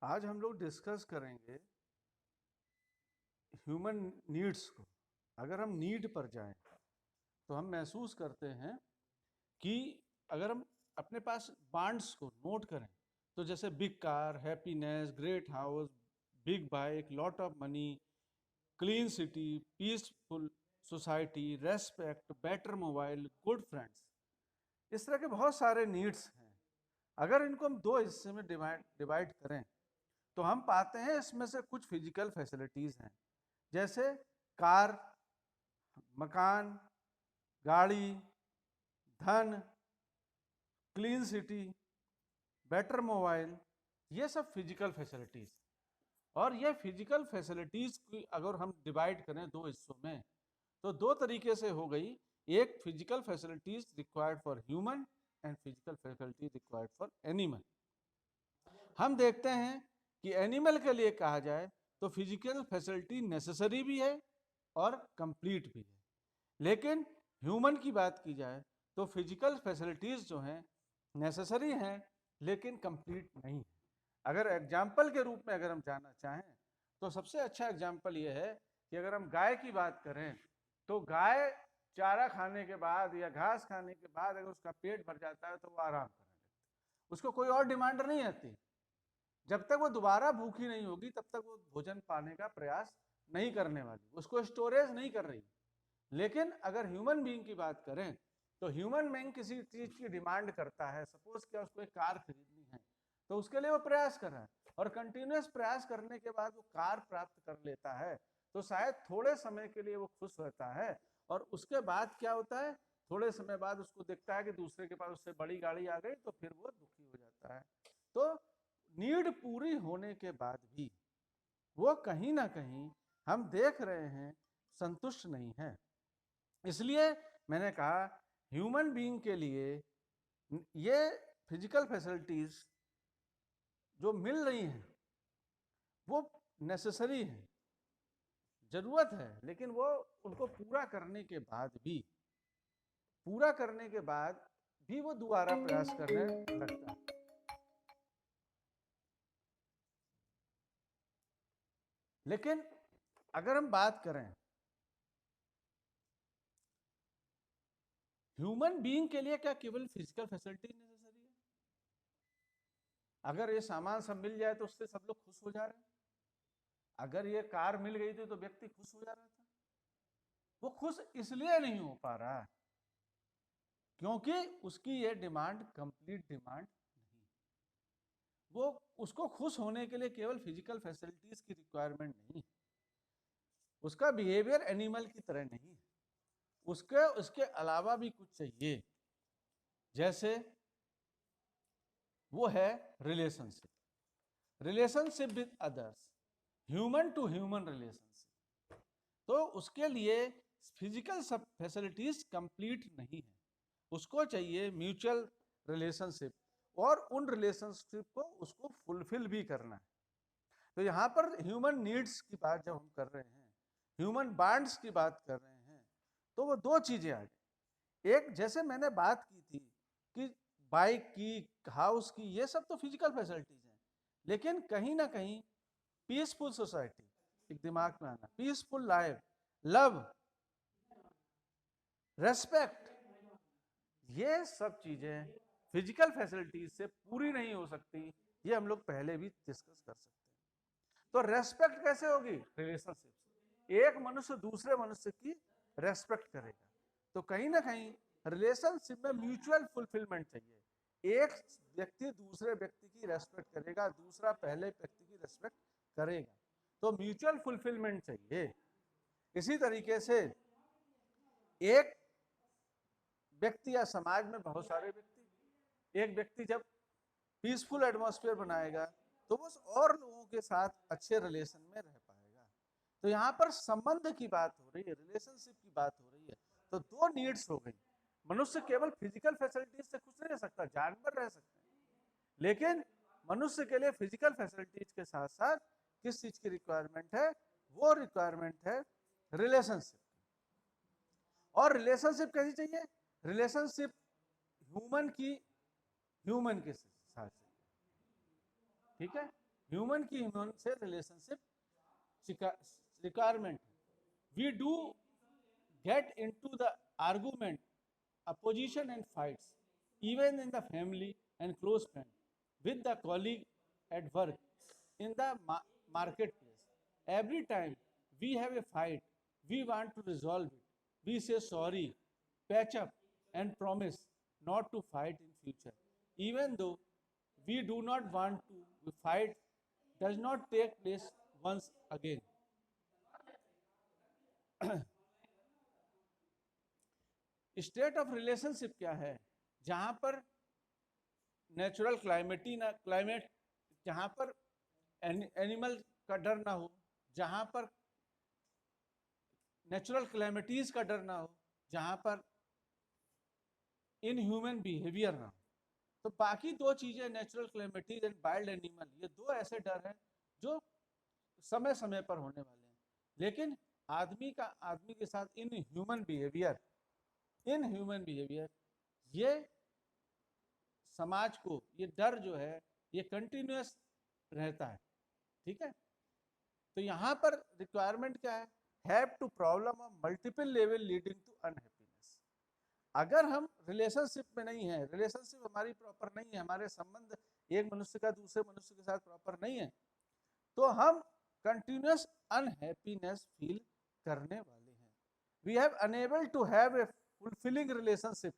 आज हम लोग डिस्कस करेंगे ह्यूमन नीड्स को। अगर हम नीड पर जाएं तो हम महसूस करते हैं कि अगर हम अपने पास वांट्स को नोट करें तो जैसे big car, happiness, great house, big bike, lot of money, clean city, peaceful society, respect, better mobile, good friends, इस तरह के बहुत सारे नीड्स हैं। अगर इनको हम दो हिस्से में डिवाइड करें तो हम पाते हैं इसमें से कुछ फिजिकल फैसिलिटीज हैं, जैसे कार, मकान, गाड़ी, धन, क्लीन सिटी, बेटर मोबाइल, ये सब फिजिकल फैसिलिटीज। और ये फिजिकल फैसिलिटीज की अगर हम डिवाइड करें दो हिस्सों में तो दो तरीके से हो गई। एक physical facilities required for human and physical facilities required for animal. हम देखते हैं कि एनिमल के लिए कहा जाए तो फिजिकल फैसिलिटी नेसेसरी भी है और कंप्लीट भी है, लेकिन ह्यूमन की बात की जाए तो फिजिकल फैसिलिटीज जो हैं नेसेसरी हैं लेकिन कंप्लीट नहीं है। अगर एग्जाम्पल के रूप में अगर हम जाना चाहें तो सबसे अच्छा एग्जाम्पल ये है कि अगर हम गाय की बात करें तो गाय चारा खाने के बाद या घास खाने के बाद अगर उसका पेट भर जाता है तो वो आराम करने लगती है, उसको कोई और डिमांड नहीं आती। जब तक वो दोबारा भूखी नहीं होगी तब तक वो भोजन पाने का प्रयास नहीं करने वाली, उसको स्टोरेज नहीं कर रही। लेकिन अगर ह्यूमन बीइंग की बात करें तो ह्यूमन बीइंग किसी चीज की डिमांड करता है, सपोज क्या उसको एक कार खरीदनी है तो उसके लिए वो प्रयास कर रहा है और कंटिन्यूस प्रयास करने के बाद वो कार प्राप्त कर लेता है तो शायद थोड़े समय के लिए वो खुश रहता है और उसके बाद क्या होता है, थोड़े समय बाद उसको देखता है कि दूसरे के पास उससे बड़ी गाड़ी आ गई तो फिर वो दुखी हो जाता है। तो नीड पूरी होने के बाद भी वो कहीं ना कहीं हम देख रहे हैं संतुष्ट नहीं है। इसलिए मैंने कहा ह्यूमन बीइंग के लिए ये फिजिकल फैसिलिटीज जो मिल रही हैं वो नेसेसरी है, जरूरत है, लेकिन वो उनको पूरा करने के बाद भी वो दोबारा प्रयास करने लगता है। लेकिन अगर हम बात करें ह्यूमन बीइंग के लिए, क्या केवल फिजिकल फैसिलिटी नेसेसरी है? अगर ये सामान सब मिल जाए तो उससे सब लोग खुश हो जा रहे हैं। अगर ये कार मिल गई थी तो व्यक्ति खुश हो जा रहा था। वो खुश इसलिए नहीं हो पा रहा क्योंकि उसकी ये डिमांड कंप्लीट डिमांड नहीं। वो उसको खुश होने के लिए केवल फिजिकल फैसिलिटीज की रिक्वायरमेंट नहीं, उसका बिहेवियर एनिमल की तरह नहीं, उसके अलावा भी कुछ चाहिए, जैसे वो है relationship with others, human to human relationship. तो उसके लिए फिजिकल सब फैसिलिटीज कंप्लीट नहीं है, उसको चाहिए म्यूचुअल रिलेशनशिप और उन रिलेशनशिप को उसको फुलफिल भी करना है। तो यहाँ पर ह्यूमन नीड्स की बात जब हम कर रहे हैं, ह्यूमन बॉन्ड्स की बात कर रहे हैं, तो वो दो चीजें आ गई। एक, जैसे मैंने बात की थी कि बाइक की, हाउस की, ये सब तो फिजिकल फैसिलिटीज हैं, लेकिन कहीं ना कहीं पीसफुल सोसाइटी, एक दिमाग में आना, पीसफुल लाइफ, लव, रेस्पेक्ट, ये सब चीजें फिजिकल फैसिलिटीज से पूरी नहीं हो सकती। ये हम लोग पहले भी डिस्कस कर सकते हैं। तो रेस्पेक्ट कैसे होगी? रिलेशनशिप से एक मनुष्य दूसरे मनुष्य की रेस्पेक्ट करेगा, तो कहीं ना कहीं रिलेशनशिप में म्यूचुअल फुलफिलमेंट चाहिए। एक व्यक्ति दूसरे व्यक्ति की रेस्पेक्ट करेगा, दूसरा पहले व्यक्ति की रेस्पेक्ट करेगा, तो म्यूचुअल फुलफिलमेंट चाहिए। इसी तरीके से एक व्यक्ति या समाज में बहुत सारे व्यक्ति, एक व्यक्ति जब पीसफुल एटमॉस्फेयर बनाएगा तो वो और लोगों के साथ अच्छे रिलेशन में रह पाएगा। तो यहाँ पर संबंध की बात हो रही है, रिलेशनशिप की बात हो रही है। तो दो नीड्स हो गई। मनुष्य केवल फिजिकल फैसिलिटीज से खुश नहीं रह सकता, जानवर रह सकते हैं, लेकिन मनुष्य के लिए फिजिकल फैसिलिटीज के साथ साथ किस चीज की रिक्वायरमेंट है? वो रिक्वायरमेंट है रिलेशनशिप। और रिलेशनशिप कैसी चाहिए? रिलेशनशिप ह्यूमन के साथ चाहिए, ठीक है? ह्यूमन की ह्यूमन से relationship requirement. We do get into the argument, opposition and fights, even in the family and close friend, with the colleague at work, in the marketplace. Every time we have a fight, we want to resolve it. We say sorry, patch up, and promise not to fight in future. Even though we do not want to fight, does not take place once again. State of relationship क्या है? जहां पर natural climate, जहां पर animal का डर ना हो, जहां पर नेचुरल क्लाइमेटीज का डर ना हो, जहां पर इनह्यूमन बिहेवियर ना हो। तो बाकी दो चीजें, नेचुरल क्लाइमेटीज एंड वाइल्ड एनिमल, ये दो ऐसे डर हैं जो समय समय पर होने वाले हैं। लेकिन आदमी के साथ इनह्यूमन बिहेवियर, ये समाज को, ये डर जो है ये कंटिन्यूअस रहता है। ठीक है, तो यहां पर रिक्वायरमेंट क्या है? Have to problem of multiple level leading to unhappiness. अगर हम रिलेशनशिप में नहीं है, रिलेशनशिप हमारी प्रॉपर नहीं है, हमारे संबंध एक मनुष्य का दूसरे मनुष्य के साथ प्रॉपर नहीं है, तो हम कंटिन्यूअस अनहैप्पीनेस फील करने वाले हैं। We have unable to have a fulfilling relationship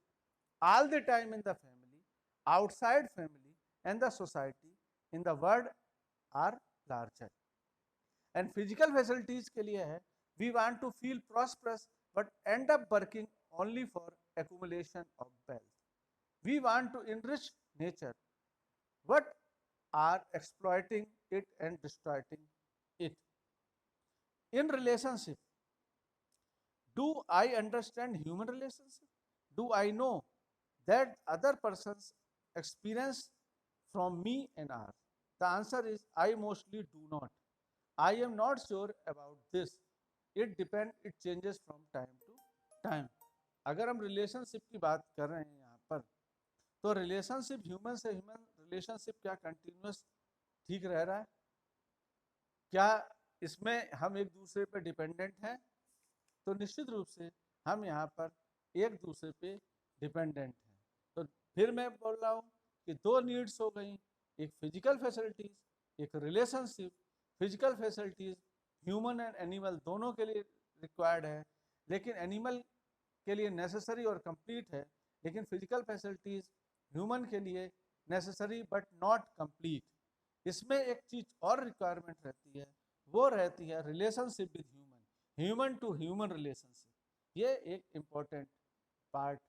all the time in the family, outside family, and the society in the world are larger. And physical facilities के लिए है, we want to feel prosperous but end up working only for accumulation of wealth. We want to enrich nature but are exploiting it and destroying it. In relationship, do I understand human relationship? Do I know that other person's experience from me and ours? The answer is I mostly do not. I am not sure about this. It depends, it changes from time to time. अगर हम relationship की बात कर रहे हैं यहाँ पर, तो रिलेशनशिप ह्यूमन से ह्यूमन रिलेशनशिप क्या कंटिन्यूअस ठीक रह रहा है? क्या इसमें हम एक दूसरे पर डिपेंडेंट हैं? तो निश्चित रूप से हम यहाँ पर एक दूसरे पे डिपेंडेंट हैं। तो फिर मैं बोल रहा हूँ कि दो नीड्स हो गई, एक फिजिकल फैसिलिटीज, एक relationship. Physical facilities human and animal दोनों के लिए रिक्वायर्ड है, लेकिन एनिमल के लिए नेसेसरी और कंप्लीट है, लेकिन फिजिकल फैसिलिटीज ह्यूमन के लिए नेसेसरी बट नॉट कंप्लीट। इसमें एक चीज और रिक्वायरमेंट रहती है, वो रहती है relationship with human to human relationship. ये एक इम्पॉर्टेंट पार्ट